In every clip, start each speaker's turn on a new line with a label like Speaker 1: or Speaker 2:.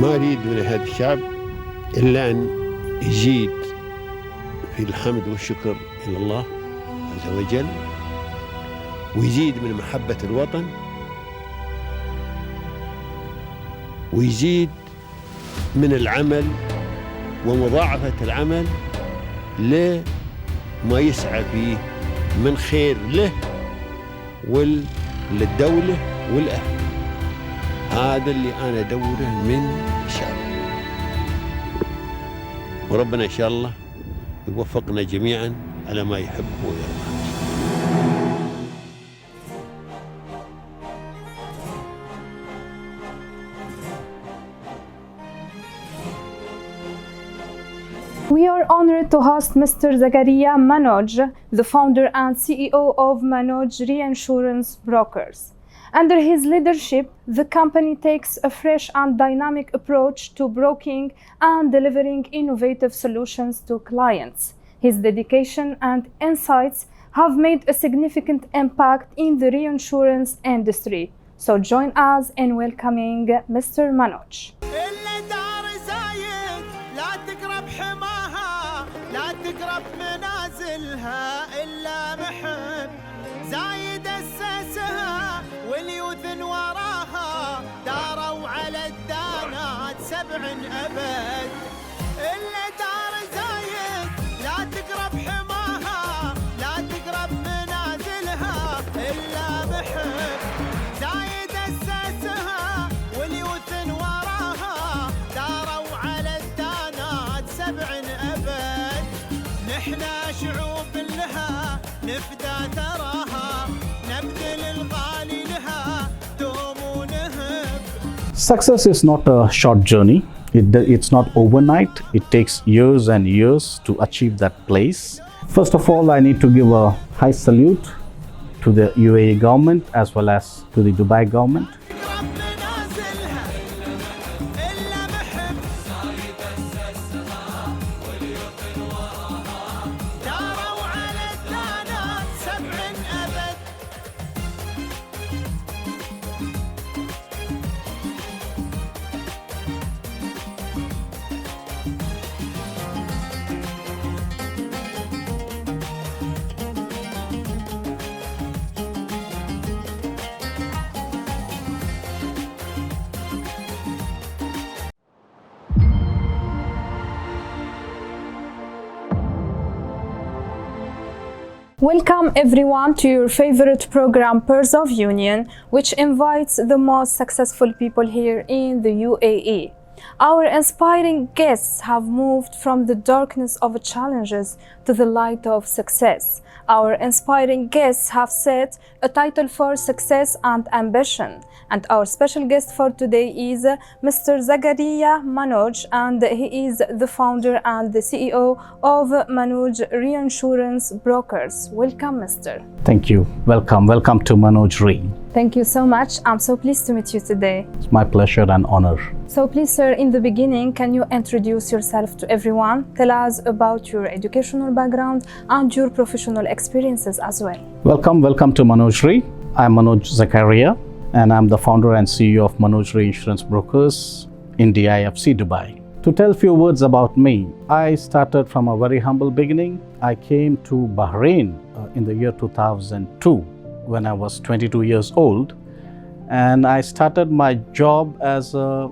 Speaker 1: ما أريد من هذا الشعب إلا أن يزيد في الحمد والشكر إلى الله عز وجل، ويزيد من محبة الوطن، ويزيد من العمل ومضاعفة العمل لما يسعى فيه من خير له وللدولة والأهل. هذا اللي أنا أدوره من الشعب، وربنا إن شاء الله يوفقنا جميعا على ما يحب ويرضى.
Speaker 2: We are honored to host Mr. Zagariah Manoj, the founder and CEO of Manoj Reinsurance Brokers. Under his leadership, the company takes a fresh and dynamic approach to broking and delivering innovative solutions to clients. His dedication and insights have made a significant impact in the reinsurance industry. So join us in welcoming Mr. Manoj.
Speaker 3: تقرب منازلها إلا محب زايد أسسها واليوث وراها داروا على الدانات 7 أبد. إلا دار زايد لا تقرب حماها لا تقرب منازلها إلا محب زايد أسسها واليوث وراها داروا على الدانات 7 أبد. نحنا شعوب لها نفدى تراها نبذل الغالي لها دوم ونهب.
Speaker 4: Success is not a short journey. It's not overnight. It takes years and years to achieve that place. First of all, I need to give a high salute to the UAE government as well as to the Dubai government.
Speaker 2: Welcome everyone to your favorite program, Pearls of Union, which invites the most successful people here in the UAE. Our inspiring guests have moved from the darkness of challenges to the light of success. Our inspiring guests have set a title for success and ambition. And our special guest for today is Mr. Zagariah Manoj, and he is the founder and the CEO of Manoj Reinsurance Brokers. Welcome, Mr.
Speaker 4: Thank you. Welcome to Manoj Re.
Speaker 2: Thank you so much. I'm so pleased to meet you today.
Speaker 4: It's my pleasure and honor.
Speaker 2: So please, sir, in the beginning, can you introduce yourself to everyone? Tell us about your educational background and your professional experiences as well.
Speaker 4: Welcome to Manoj Re. I'm Manoj Zagariah, and I'm the founder and CEO of Manoj Reinsurance Brokers in DIFC Dubai. To tell a few words about me, I started from a very humble beginning. I came to Bahrain in the year 2002 when I was 22 years old, and I started my job as a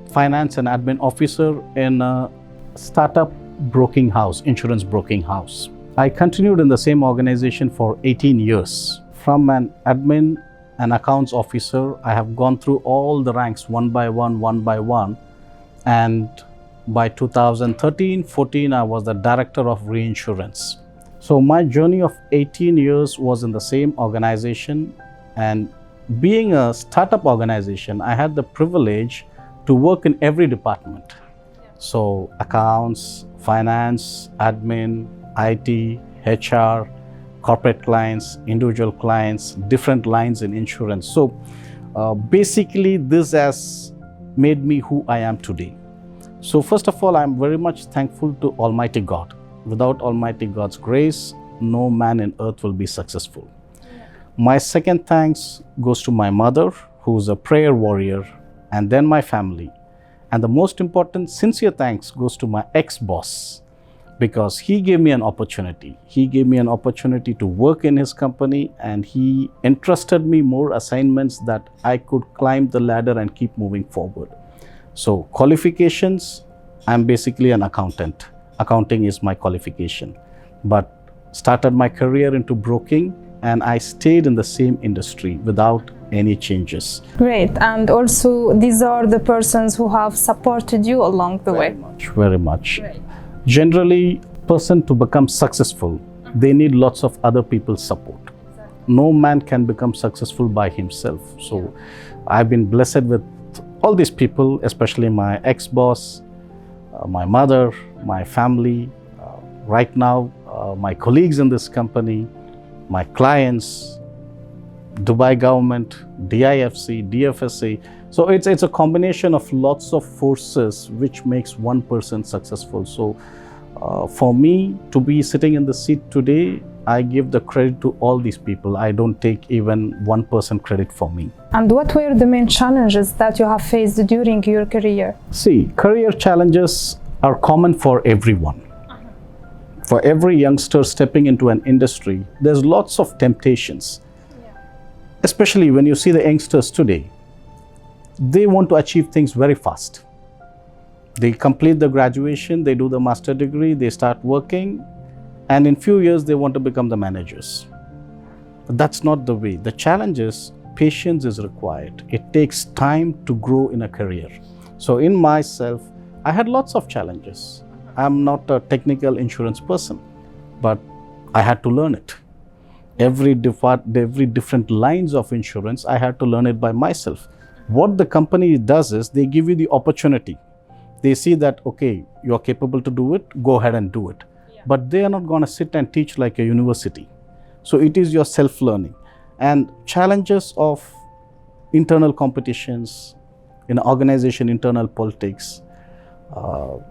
Speaker 4: finance and admin officer in a startup broking house, insurance broking house. I continued in the same organization for 18 years. From an admin and accounts officer, I have gone through all the ranks one by one, and by 2013-14, I was the director of reinsurance. So my journey of 18 years was in the same organization, and being a startup organization, I had the privilege to work in every department. So accounts, finance, admin, IT, HR, corporate clients, individual clients, different lines in insurance. So basically this has made me who I am today. So first of all, I'm very much thankful to Almighty God. Without Almighty God's grace, no man in earth will be successful. My second thanks goes to my mother, who's a prayer warrior, and then my family. And the most important sincere thanks goes to my ex-boss, because he gave me an opportunity. He gave me an opportunity to work in his company, and he entrusted me more assignments that I could climb the ladder and keep moving forward. So qualifications, I'm basically an accountant. Accounting is my qualification. But started my career into broking, and I stayed in the same industry without any changes.
Speaker 2: Great. And also, these are the persons who have supported you along the way.
Speaker 4: Very much.
Speaker 2: Great.
Speaker 4: Generally, person to become successful, they need lots of other people's support. No man can become successful by himself. So I've been blessed with all these people, especially my ex-boss, my mother, my family, right now, my colleagues in this company, my clients, Dubai government, DIFC, DFSA. So it's a combination of lots of forces which makes one person successful. So for me to be sitting in the seat today, I give the credit to all these people. I don't take even 1% credit for me.
Speaker 2: And what were the main challenges that you have faced during your career?
Speaker 4: See, career challenges are common for everyone. For every youngster stepping into an industry, there's lots of temptations. Especially when you see the youngsters today, they want to achieve things very fast. They complete the graduation, they do the master degree, they start working, and in few years they want to become the managers. But that's not the way. The challenge is patience is required. It takes time to grow in a career. So in myself, I had lots of challenges. I'm not a technical insurance person, but I had to learn it. Every different lines of insurance, I had to learn it by myself. What the company does is they give you the opportunity. They see that, okay, you're capable to do it, go ahead and do it. But they are not going to sit and teach like a university. So it is your self-learning. And challenges of internal competitions, in organization, internal politics,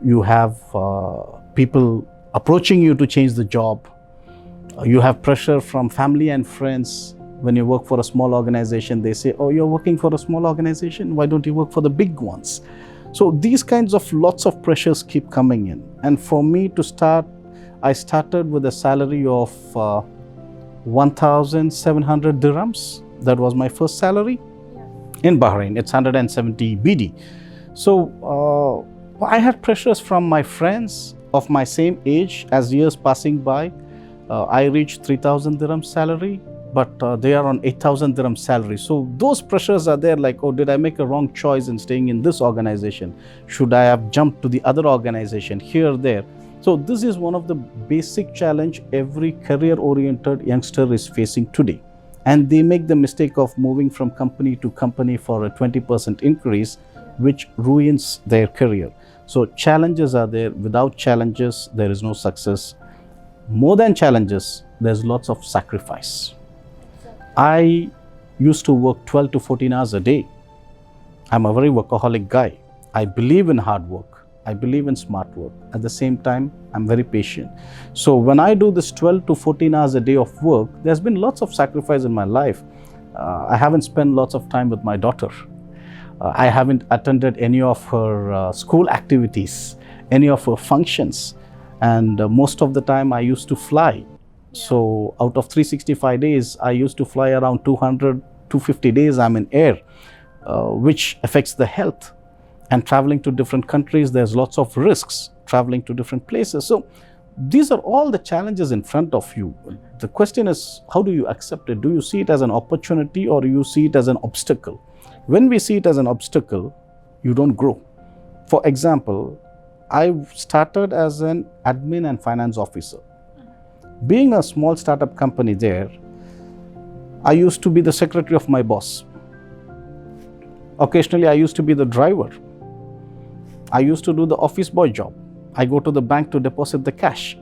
Speaker 4: you have people approaching you to change the job. You have pressure from family and friends. When you work for a small organization, they say, oh, you're working for a small organization, why don't you work for the big ones? So these kinds of lots of pressures keep coming in. And for me to start, I started with a salary of 1,700 dirhams. That was my first salary in Bahrain. It's 170 BD. So I had pressures from my friends of my same age. As years passing by, I reached 3,000 dirham salary, but they are on 8,000 dirham salary. So those pressures are there, like, oh, did I make a wrong choice in staying in this organization? Should I have jumped to the other organization, here, there? So this is one of the basic challenge every career-oriented youngster is facing today. And they make the mistake of moving from company to company for a 20% increase, which ruins their career. So challenges are there. Without challenges, there is no success. More than challenges, there's lots of sacrifice. I used to work 12 to 14 hours a day. I'm a very workaholic guy. I believe in hard work. I believe in smart work. At the same time, I'm very patient. So when I do this 12 to 14 hours a day of work, there's been lots of sacrifice in my life. I haven't spent lots of time with my daughter. I haven't attended any of her school activities, any of her functions. And most of the time I used to fly. So out of 365 days, I used to fly around 200, 250 days I'm in air, which affects the health. And traveling to different countries, there's lots of risks, traveling to different places. So these are all the challenges in front of you. The question is, how do you accept it? Do you see it as an opportunity, or do you see it as an obstacle? When we see it as an obstacle, you don't grow. For example, I started as an admin and finance officer. Being a small startup company there, I used to be the secretary of my boss. Occasionally, I used to be the driver. I used to do the office boy job. I go to the bank to deposit the cash.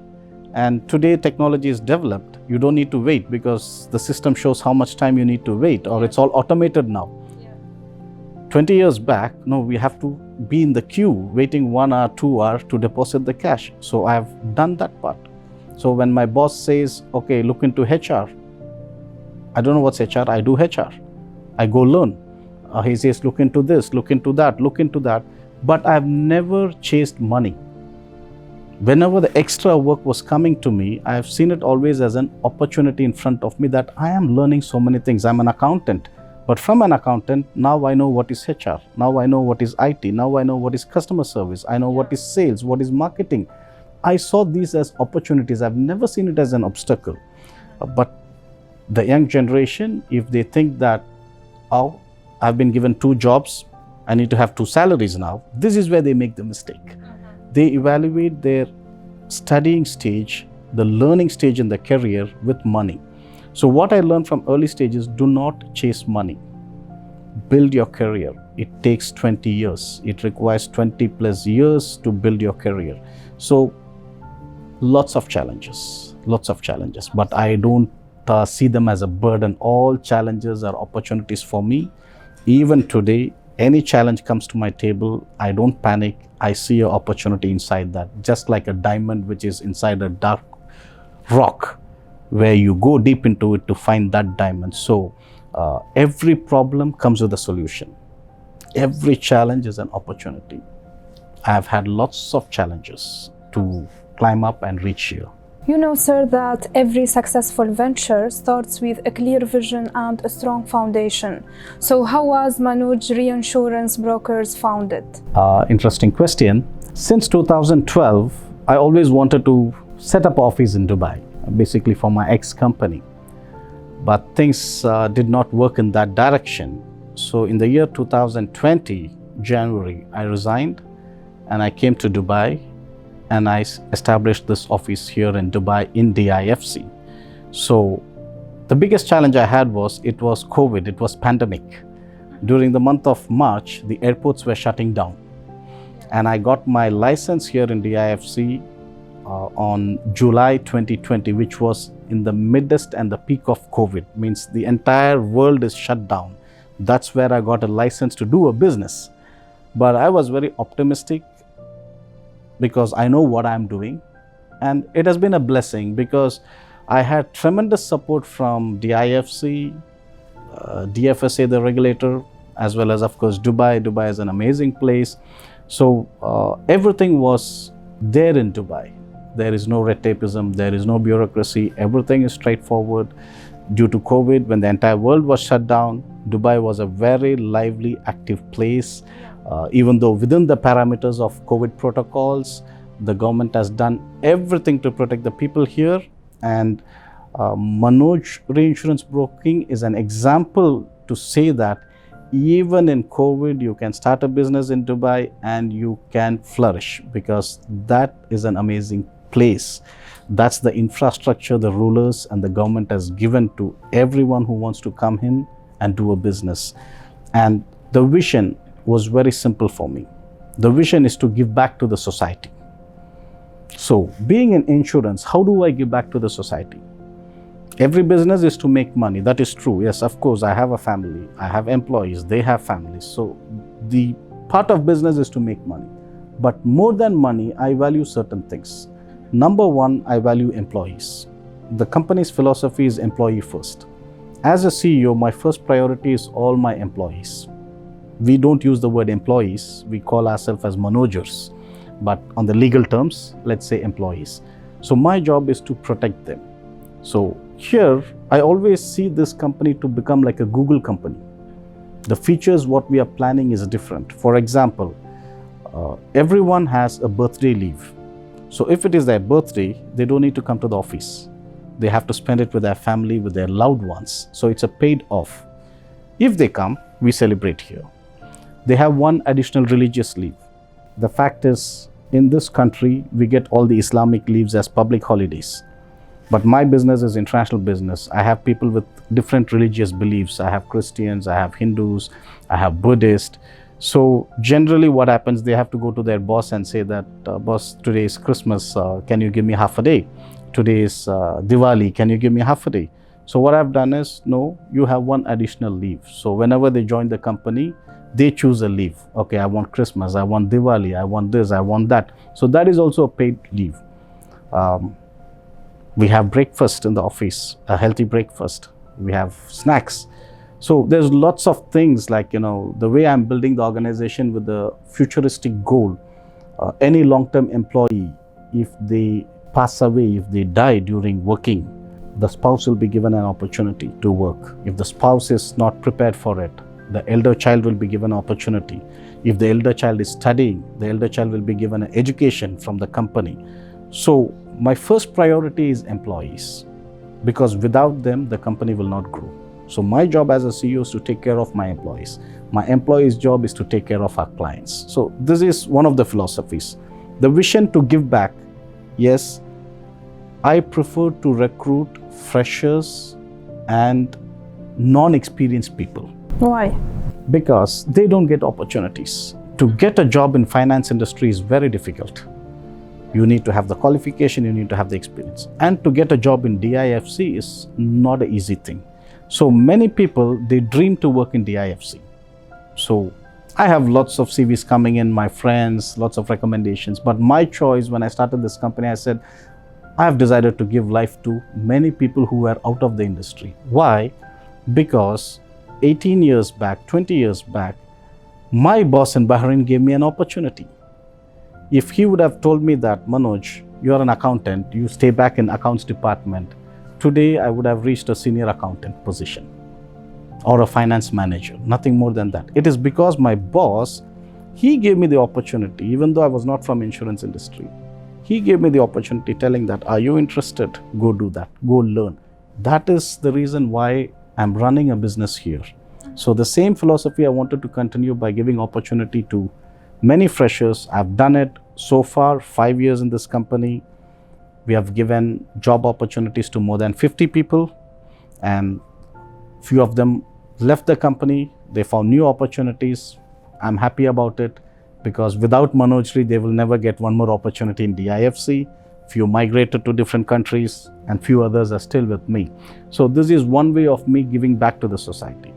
Speaker 4: And today, technology is developed. You don't need to wait because the system shows how much time you need to wait, or it's all automated now. 20 years back, no, we have to be in the queue waiting 1 hour, 2 hours to deposit the cash. So I've done that part. So when my boss says, okay, look into HR, I don't know what's HR, I do HR. I go learn. He says, look into this, look into that, look into that. but I've never chased money. Whenever the extra work was coming to me, I have seen it always as an opportunity in front of me that I am learning so many things. I'm an accountant, but from an accountant, now I know what is HR. Now I know what is IT. Now I know what is customer service. I know what is sales, what is marketing. I saw these as opportunities. I've never seen it as an obstacle. But the young generation, if they think that, oh, I've been given 2 jobs, I need to have 2 salaries now, this is where they make the mistake. They evaluate their studying stage, the learning stage in their career with money. So what I learned from early stages, do not chase money. Build your career. It takes 20 years. It requires 20 plus years to build your career. So lots of challenges, but I don't see them as a burden. All challenges are opportunities for me. Even today, any challenge comes to my table, I don't panic. I see an opportunity inside that, just like a diamond which is inside a dark rock, where you go deep into it to find that diamond. So every problem comes with a solution. Every challenge is an opportunity. I have had lots of challenges to climb up and reach here.
Speaker 2: You know, sir, that every successful venture starts with a clear vision and a strong foundation. So how was Manoj Reinsurance Brokers founded?
Speaker 4: Interesting question. Since 2012, I always wanted to set up office in Dubai, basically for my ex-company. But things did not work in that direction. So in the year 2020, January, I resigned and I came to Dubai, and I established this office here in Dubai in DIFC. So the biggest challenge I had was, it was COVID, it was pandemic. During the month of March, the airports were shutting down. And I got my license here in DIFC on July 2020, which was in the midst and the peak of COVID, means the entire world is shut down. That's where I got a license to do a business. But I was very optimistic, because I know what I'm doing, and it has been a blessing because I had tremendous support from DIFC, DFSA, the regulator, as well as, of course, Dubai. Dubai is an amazing place. So everything was there in Dubai. There is no red tapeism, there is no bureaucracy, everything is straightforward. Due to COVID, when the entire world was shut down, Dubai was a very lively, active place. Even though within the parameters of COVID protocols, the government has done everything to protect the people here. And Manoj Reinsurance Broking is an example to say that even in COVID, you can start a business in Dubai and you can flourish, because that is an amazing place. That's the infrastructure the rulers and the government has given to everyone who wants to come in and do a business. And the vision was very simple for me. The vision is to give back to the society. So being in insurance, how do I give back to the society? Every business is to make money. That is true. Yes, of course, I have a family. I have employees. They have families. So the part of business is to make money. But more than money, I value certain things. Number one, I value employees. The company's philosophy is employee first. As a CEO, my first priority is all my employees. We don't use the word employees. We call ourselves as managers. But on the legal terms, let's say employees. So my job is to protect them. So here, I always see this company to become like a Google company. The features, what we are planning is different. For example, everyone has a birthday leave. So if it is their birthday, they don't need to come to the office. They have to spend it with their family, with their loved ones. So it's a paid off. If they come, we celebrate here. They have one additional religious leave. The fact is, in this country, we get all the Islamic leaves as public holidays. But my business is international business. I have people with different religious beliefs. I have Christians, I have Hindus, I have Buddhists. So generally what happens, they have to go to their boss and say that, boss, today is Christmas, can you give me half a day? Today is Diwali, can you give me half a day? So what I've done is, no, you have one additional leave. So whenever they join the company, they choose a leave. Okay, I want Christmas, I want Diwali, I want this, I want that. So that is also a paid leave. We have breakfast in the office, a healthy breakfast. We have snacks. So there's lots of things like, the way I'm building the organization with the futuristic goal. Any long-term employee, if they pass away, if they die during working, the spouse will be given an opportunity to work. If the spouse is not prepared for it, the elder child will be given an opportunity. If the elder child is studying, the elder child will be given an education from the company. So my first priority is employees, because without them, the company will not grow. So my job as a CEO is to take care of my employees. My employees' job is to take care of our clients. So this is one of the philosophies. The vision to give back. Yes, I prefer to recruit freshers and non-experienced people.
Speaker 2: Why?
Speaker 4: Because they don't get opportunities. To get a job in finance industry is very difficult. You need to have the qualification, you need to have the experience. And to get a job in DIFC is not an easy thing. So many people, they dream to work in DIFC. So I have lots of CVs coming in, my friends, lots of recommendations. But my choice when I started this company, I said, I have decided to give life to many people who are out of the industry. Why? Because 18 years back, 20 years back, my boss in Bahrain gave me an opportunity. If he would have told me that, Manoj, you are an accountant, you stay back in accounts department, today I would have reached a senior accountant position or a finance manager, nothing more than that. It is because my boss, he gave me the opportunity, even though I was not from insurance industry. He gave me the opportunity telling that, are you interested? Go do that, go learn. That is the reason why I'm running a business here. So the same philosophy I wanted to continue by giving opportunity to many freshers. I've done it so far, 5 years in this company. We have given job opportunities to more than 50 people, and few of them left the company. They found new opportunities. I'm happy about it, because without Manoj, they will never get one more opportunity in DIFC. Few migrated to different countries and few others are still with me. So this is one way of me giving back to the society.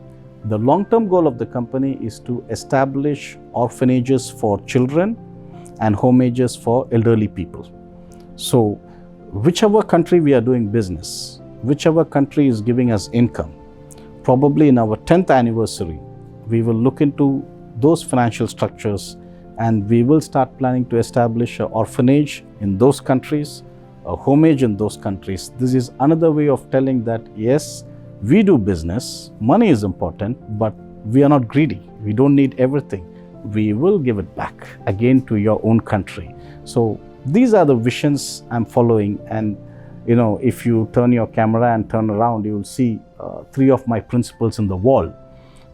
Speaker 4: The long-term goal of the company is to establish orphanages for children and homages for elderly people. So whichever country we are doing business, whichever country is giving us income, probably in our 10th anniversary, we will look into those financial structures and we will start planning to establish an orphanage in those countries, a homage in those countries. This is another way of telling that, yes, we do business, money is important, but we are not greedy. We don't need everything. We will give it back again to your own country. So these are the visions I'm following. And if you turn your camera and turn around, you will see 3 of my principles in the wall.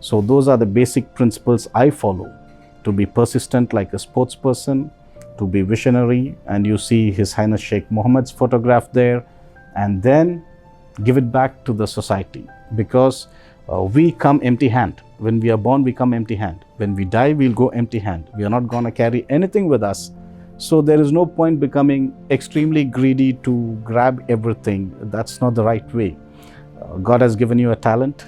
Speaker 4: So those are the basic principles I follow: to be persistent like a sports person, to be visionary, and you see His Highness Sheikh Mohammed's photograph there, and then give it back to the society, because we come empty-handed. When we are born, we come empty-handed. When we die, we'll go empty-handed. We are not going to carry anything with us. So there is no point becoming extremely greedy to grab everything. That's not the right way. God has given you a talent.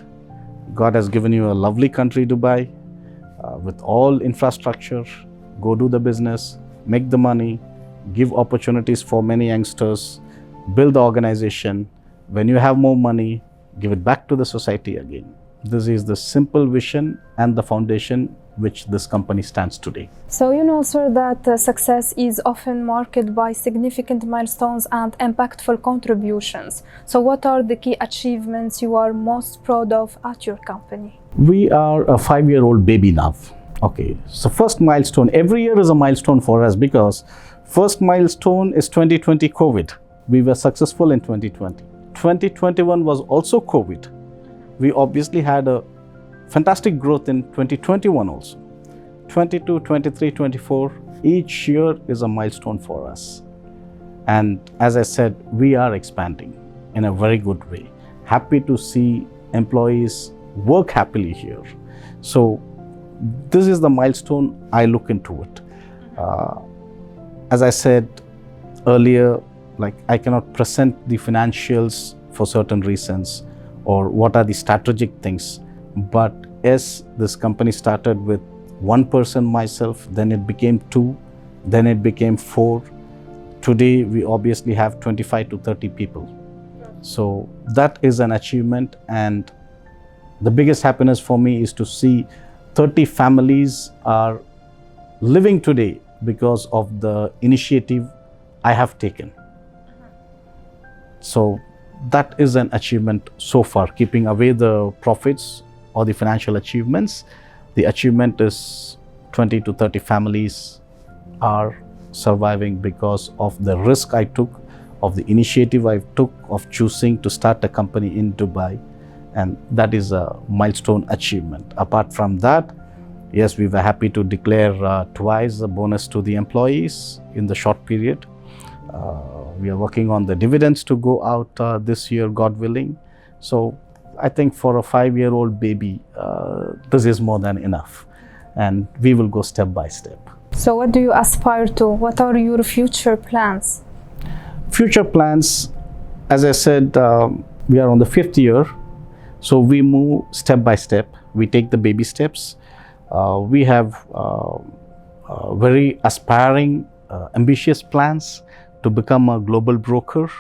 Speaker 4: God has given you a lovely country, Dubai, with all infrastructure. Go do the business, make the money, give opportunities for many youngsters, build the organization. When you have more money, give it back to the society again. This is the simple vision and the foundation which this company stands today.
Speaker 2: So you know, sir, that success is often marked by significant milestones and impactful contributions. So what are the key achievements you are most proud of at your company?
Speaker 4: We are a 5-year-old baby now. Okay, so first milestone, every year is a milestone for us, because first milestone is 2020 COVID. We were successful in 2020. 2021 was also COVID. We obviously had a fantastic growth in 2021 also. 22, 23, 24, each year is a milestone for us. And as I said, we are expanding in a very good way. Happy to see employees work happily here. So this is the milestone I look into it. As I said earlier, like, I cannot present the financials for certain reasons or what are the strategic things. But as this company started with 1 person, myself, then it became 2, then it became 4. Today, we obviously have 25 to 30 people. So that is an achievement, and the biggest happiness for me is to see 30 families are living today because of the initiative I have taken. So that is an achievement so far, keeping away the profits or the financial achievements. The achievement is 20 to 30 families are surviving because of the risk I took, of the initiative I took of choosing to start a company in Dubai. And that is a milestone achievement. Apart from that, yes, we were happy to declare twice a bonus to the employees in the short period. We are working on the dividends to go out this year, God willing. So I think for a 5-year-old baby, this is more than enough. And we will go step by step.
Speaker 2: So what do you aspire to? What are your future plans?
Speaker 4: Future plans, as I said, we are on the 5th year. So we move step by step. We take the baby steps. We have very aspiring, ambitious plans to become a global broker.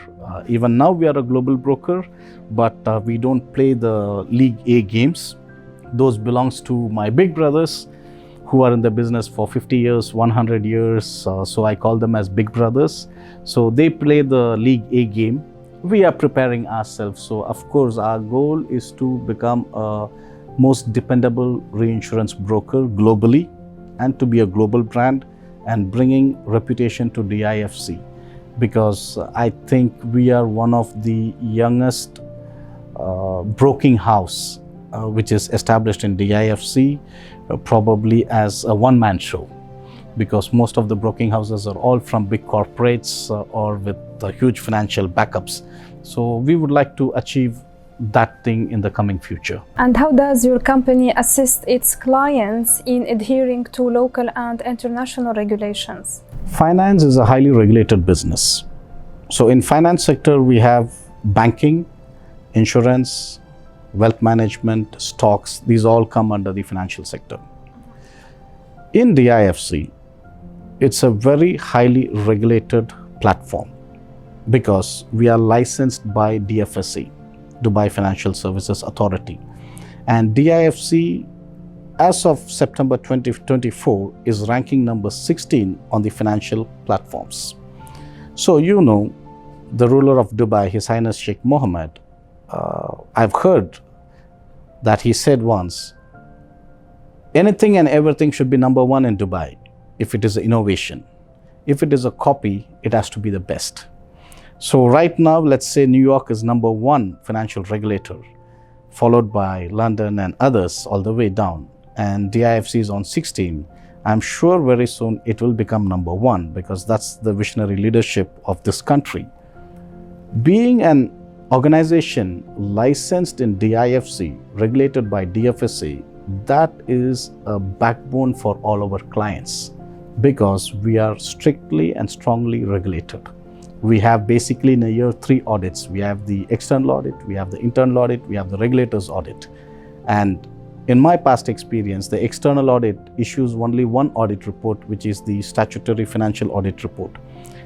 Speaker 4: Even now we are a global broker, but we don't play the League A games. Those belongs to my big brothers who are in the business for 50 years, 100 years. So I call them as big brothers. So they play the League A game. We are preparing ourselves. So of course, our goal is to become a most dependable reinsurance broker globally and to be a global brand and bringing reputation to DIFC, because I think we are one of the youngest broking house which is established in DIFC, probably as a one-man show, because most of the broking houses are all from big corporates or with huge financial backups. So we would like to achieve that thing in the coming future.
Speaker 2: And how does your company assist its clients in adhering to local and international regulations?
Speaker 4: Finance is a highly regulated business. So in finance sector, we have banking, insurance, wealth management, stocks. These all come under the financial sector. In DIFC, it's a very highly regulated platform because we are licensed by DFSA, Dubai Financial Services Authority. And DIFC, as of September 2024, is ranking number 16 on the financial platforms. So you know, the ruler of Dubai, His Highness Sheikh Mohammed, I've heard that he said once, anything and everything should be number one in Dubai if it is an innovation. If it is a copy, it has to be the best. So right now, let's say New York is number one financial regulator, followed by London and others all the way down. And DIFC is on 16. I'm sure very soon it will become number one because that's the visionary leadership of this country. Being an organization licensed in DIFC, regulated by DFSA, that is a backbone for all our clients because we are strictly and strongly regulated. We have basically in a year 3 audits. We have the external audit, we have the internal audit, we have the regulators audit. And in my past experience, the external audit issues only one audit report, which is the statutory financial audit report.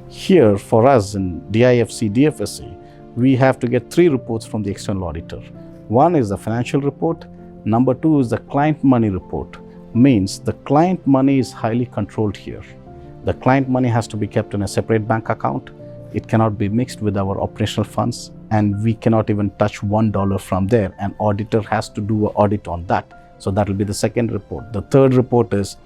Speaker 4: Here for us in DIFC, DFSA, we have to get 3 reports from the external auditor. One is the financial report. Number 2 is the client money report. Means the client money is highly controlled here. The client money has to be kept in a separate bank account. It cannot be mixed with our operational funds, and we cannot even touch $1 from there. An auditor has to do an audit on that. So that will be the second report. The third report is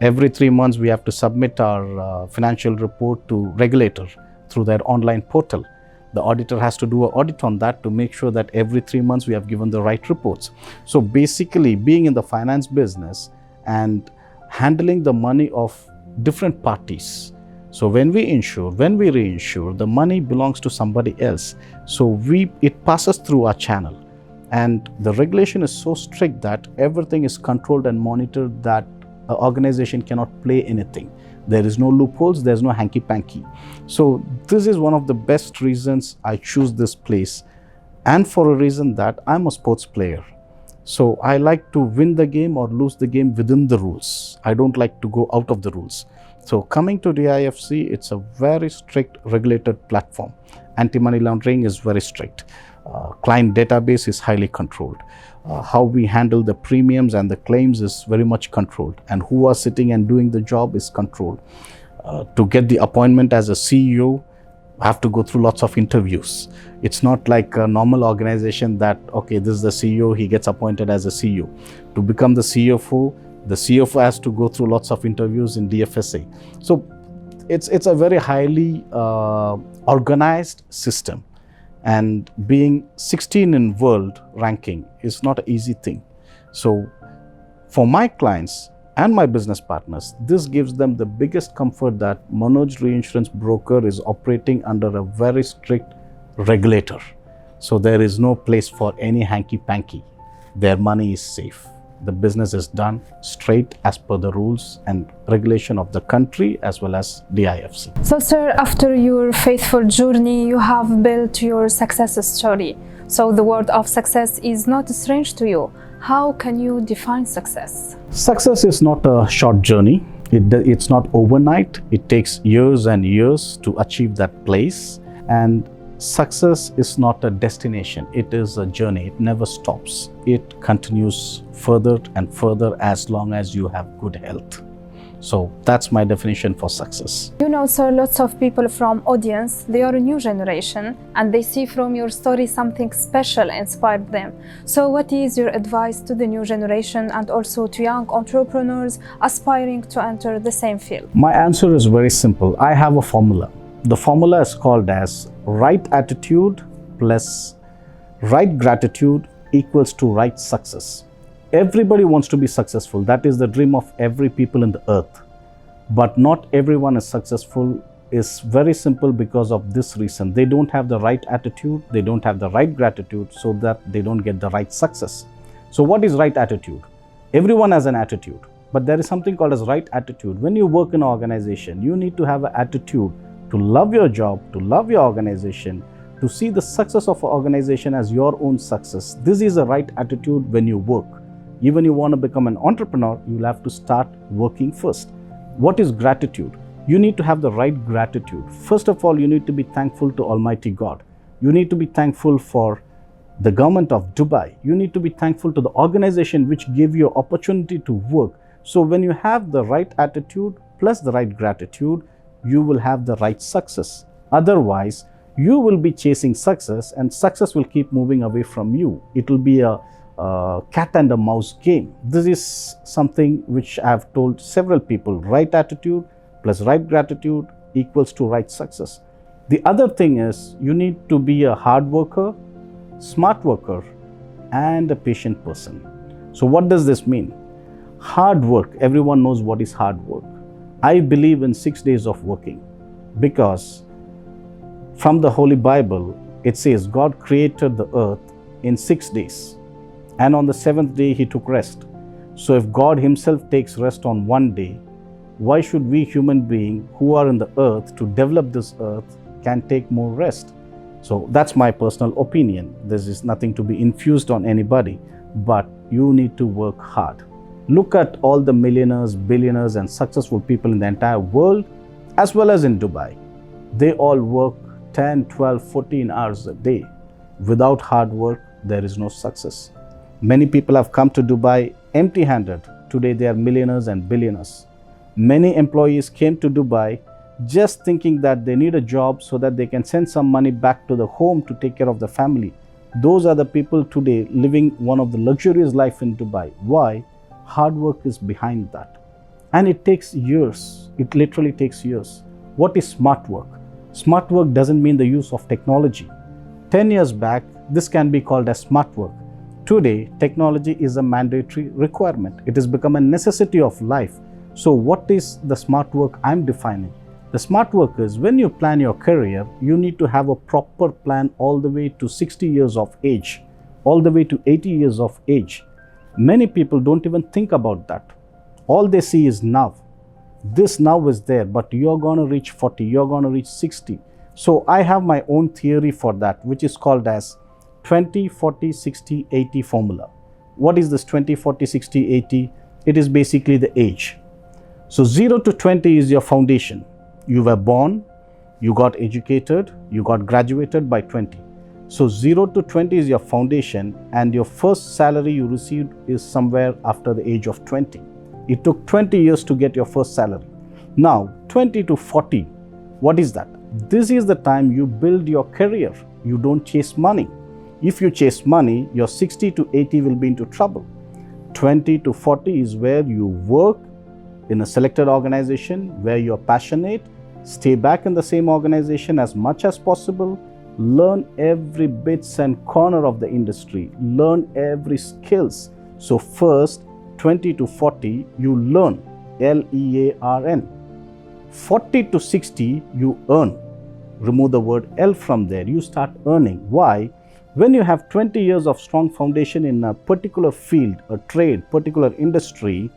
Speaker 4: every 3 months we have to submit our financial report to regulator through their online portal. The auditor has to do an audit on that to make sure that every 3 months we have given the right reports. So basically, being in the finance business and handling the money of different parties. So when we insure, when we reinsure, the money belongs to somebody else. So it passes through our channel. And the regulation is so strict that everything is controlled and monitored that an organization cannot play anything. There is no loopholes, there's no hanky-panky. So this is one of the best reasons I choose this place, and for a reason that I'm a sports player. So I like to win the game or lose the game within the rules. I don't like to go out of the rules. So coming to DIFC, it's a very strict regulated platform. Anti-money laundering is very strict. Client database is highly controlled. How we handle the premiums and the claims is very much controlled, and who are sitting and doing the job is controlled. To get the appointment as a CEO, have to go through lots of interviews. It's not like a normal organization that, okay, this is the CEO, he gets appointed as a CEO. To become the CFO has to go through lots of interviews in DFSA. So it's a very highly organized system. And being 16 in world ranking is not an easy thing. So for my clients and my business partners, this gives them the biggest comfort that Manoj Reinsurance Broker is operating under a very strict regulator. So there is no place for any hanky-panky. Their money is safe. The business is done straight as per the rules and regulation of the country as well as DIFC.
Speaker 2: So, sir, after your faithful journey, you have built your success story. So the word of success is not strange to you. How can you define success?
Speaker 4: Success is not a short journey. It's not overnight. It takes years and years to achieve that place. And success is not a destination. It is a journey. It never stops. It continues further and further as long as you have good health. So that's my definition for success.
Speaker 2: You know, sir, lots of people from audience, they are a new generation and they see from your story something special inspired them. So what is your advice to the new generation and also to young entrepreneurs aspiring to enter the same field?
Speaker 4: My answer is very simple. I have a formula. The formula is called as right attitude plus right gratitude equals to right success. Everybody wants to be successful. That is the dream of every people in the earth. But not everyone is successful. Is very simple because of this reason. They don't have the right attitude. They don't have the right gratitude, so that they don't get the right success. So what is right attitude? Everyone has an attitude, but there is something called as right attitude. When you work in an organization, you need to have an attitude to love your job, to love your organization, to see the success of an organization as your own success. This is a right attitude when you work. Even you want to become an entrepreneur, you'll have to start working first. What is gratitude? You need to have the right gratitude. First of all, you need to be thankful to Almighty God. You need to be thankful for the government of Dubai. You need to be thankful to the organization which gave you opportunity to work. So when you have the right attitude plus the right gratitude, you will have the right success. Otherwise, you will be chasing success and success will keep moving away from you. It will be a cat and a mouse game. This is something which I have told several people. Right attitude plus right gratitude equals to right success. The other thing is you need to be a hard worker, smart worker, and a patient person. So what does this mean? Hard work, everyone knows what is hard work. I believe in 6 days of working because from the Holy Bible, it says God created the earth in 6 days. And on the 7th day, he took rest. So if God himself takes rest on one day, why should we human beings who are in the earth to develop this earth can take more rest? So that's my personal opinion. This is nothing to be infused on anybody, but you need to work hard. Look at all the millionaires, billionaires, and successful people in the entire world, as well as in Dubai. They all work 10, 12, 14 hours a day. Without hard work, there is no success. Many people have come to Dubai empty-handed. Today they are millionaires and billionaires. Many employees came to Dubai just thinking that they need a job so that they can send some money back to the home to take care of the family. Those are the people today living one of the luxurious life in Dubai. Why? Hard work is behind that. And it takes years. It literally takes years. What is smart work? Smart work doesn't mean the use of technology. 10 years back, this can be called as smart work. Today, technology is a mandatory requirement. It has become a necessity of life. So what is the smart work I'm defining? The smart work is when you plan your career, you need to have a proper plan all the way to 60 years of age, all the way to 80 years of age. Many people don't even think about that. All they see is now. This now is there, but you're going to reach 40, you're going to reach 60. So I have my own theory for that, which is called as 20, 40, 60, 80 formula. What is this 20, 40, 60, 80? It is basically the age. So 0 to 20 is your foundation. You were born, you got educated, you got graduated by 20. So 0 to 20 is your foundation, and your first salary you received is somewhere after the age of 20. It took 20 years to get your first salary. Now 20 to 40, what is that? This is the time you build your career. You don't chase money. If you chase money, your 60 to 80 will be into trouble. 20 to 40 is where you work in a selected organization where you're passionate, stay back in the same organization as much as possible, learn every bits and corner of the industry, learn every skills. So first 20 to 40 you learn, L-E-A-R-N. 40 to 60 you earn. Remove the word L from there, you start earning. Why? When you have 20 years of strong foundation in a particular field, a trade, particular industry,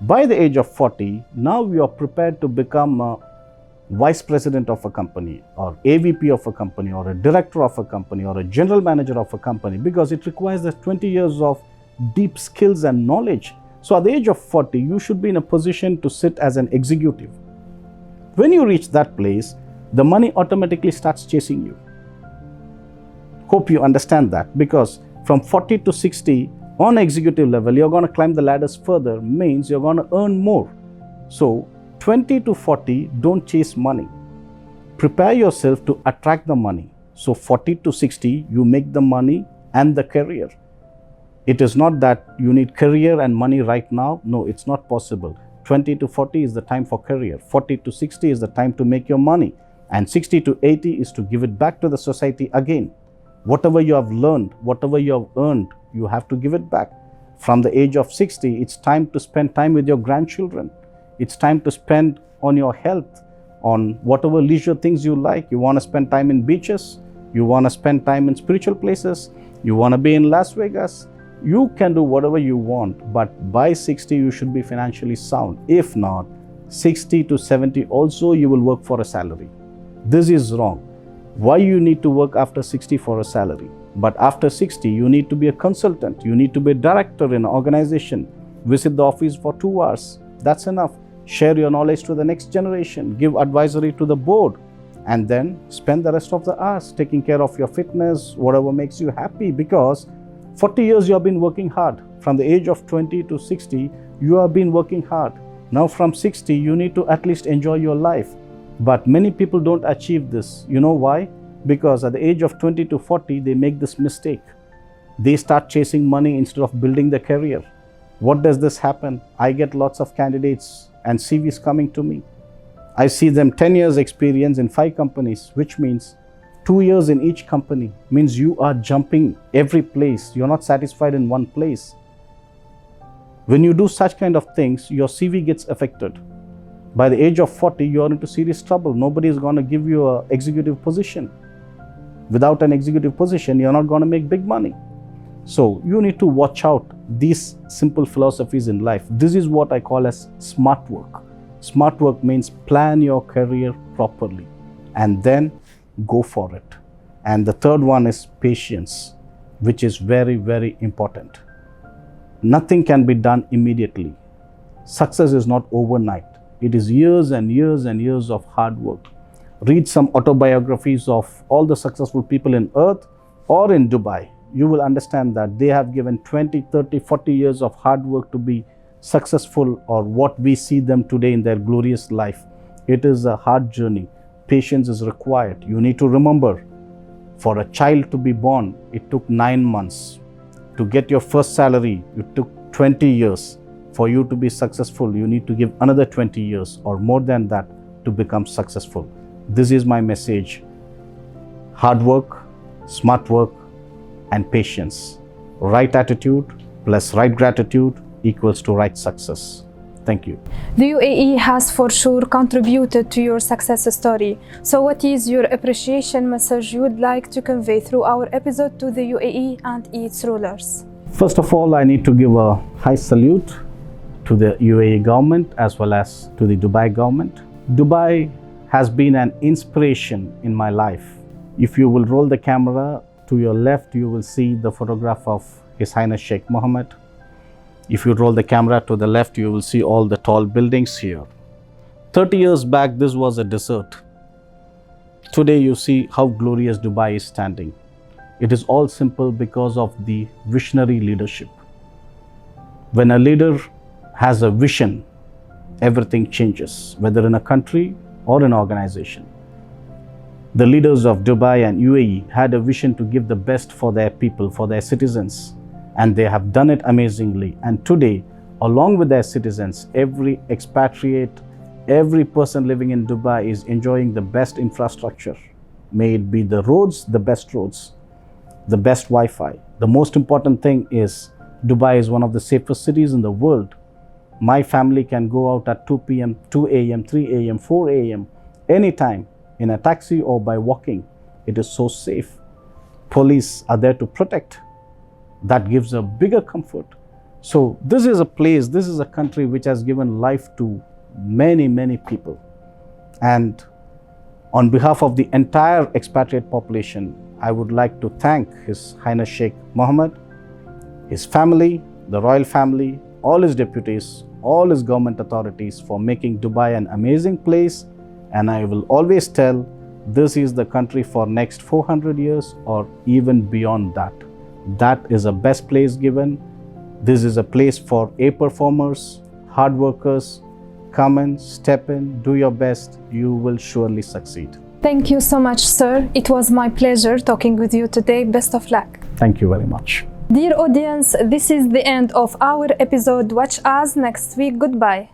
Speaker 4: by the age of 40, now you are prepared to become a vice president of a company, or AVP of a company, or a director of a company, or a general manager of a company, because it requires the 20 years of deep skills and knowledge. So at the age of 40, you should be in a position to sit as an executive. When you reach that place, the money automatically starts chasing you. Hope you understand that, because from 40 to 60 on executive level, you're going to climb the ladders further, means you're going to earn more. So 20 to 40, don't chase money. Prepare yourself to attract the money. So 40 to 60, you make the money and the career. It is not that you need career and money right now. No, it's not possible. 20 to 40 is the time for career. 40 to 60 is the time to make your money. And 60 to 80 is to give it back to the society again. Whatever you have learned, whatever you have earned, you have to give it back. From the age of 60, it's time to spend time with your grandchildren. It's time to spend on your health, on whatever leisure things you like. You want to spend time in beaches, you want to spend time in spiritual places, you want to be in Las Vegas. You can do whatever you want, but by 60, you should be financially sound. If not, 60 to 70 also, you will work for a salary. This is wrong. Why you need to work after 60 for a salary? But after 60, you need to be a consultant. You need to be a director in an organization. Visit the office for 2 hours. That's enough. Share your knowledge to the next generation. Give advisory to the board. And then spend the rest of the hours taking care of your fitness, whatever makes you happy. Because 40 years you have been working hard. From the age of 20 to 60, you have been working hard. Now from 60, you need to at least enjoy your life. But many people don't achieve this. You know why? Because at the age of 20 to 40, they make this mistake. They start chasing money instead of building their career. What does this happen? I get lots of candidates and CVs coming to me. I see them 10 years experience in 5 companies, which means 2 years in each company. Means you are jumping every place. You're not satisfied in one place. When you do such kind of things, your CV gets affected. By the age of 40, you are into serious trouble. Nobody is going to give you an executive position. Without an executive position, you're not going to make big money. So you need to watch out these simple philosophies in life. This is what I call as smart work. Smart work means plan your career properly and then go for it. And the third one is patience, which is very, very important. Nothing can be done immediately. Success is not overnight. It is years and years and years of hard work. Read some autobiographies of all the successful people in Earth or in Dubai. You will understand that they have given 20, 30, 40 years of hard work to be successful, or what we see them today in their glorious life. It is a hard journey. Patience is required. You need to remember, for a child to be born, it took 9 months. To get your first salary, it took 20 years. For you to be successful, you need to give another 20 years or more than that to become successful. This is my message. Hard work, smart work, and patience. Right attitude plus right gratitude equals to right success. Thank you.
Speaker 2: The UAE has for sure contributed to your success story. So what is your appreciation message you would like to convey through our episode to the UAE and its rulers?
Speaker 4: First of all, I need to give a high salute to the UAE government as well as to the Dubai government. Dubai has been an inspiration in my life. If you will roll the camera to your left, you will see the photograph of His Highness Sheikh Mohammed. If you roll the camera to the left, you will see all the tall buildings here. 30 years back, this was a desert. Today you see how glorious Dubai is standing. It is all simple because of the visionary leadership. When a leader has a vision, everything changes, whether in a country or an organization. The leaders of Dubai and UAE had a vision to give the best for their people, for their citizens, and they have done it amazingly. And today, along with their citizens, every expatriate, every person living in Dubai is enjoying the best infrastructure. May it be the roads, the best Wi-Fi. The most important thing is Dubai is one of the safest cities in the world. My family can go out at 2 p.m., 2 a.m., 3 a.m., 4 a.m., anytime in a taxi or by walking. It is so safe. Police are there to protect. That gives a bigger comfort. So this is a place, this is a country which has given life to many, many people. And on behalf of the entire expatriate population, I would like to thank His Highness Sheikh Mohammed, his family, the royal family, all his deputies, all his government authorities for making Dubai an amazing place. And I will always tell, this is the country for next 400 years or even beyond that. That is a best place given. This is a place for A performers, hard workers. Come in, step in, do your best. You will surely succeed.
Speaker 2: Thank you so much, sir. It was my pleasure talking with you today. Best of luck.
Speaker 4: Thank you very much.
Speaker 2: Dear audience, this is the end of our episode. Watch us next week. Goodbye.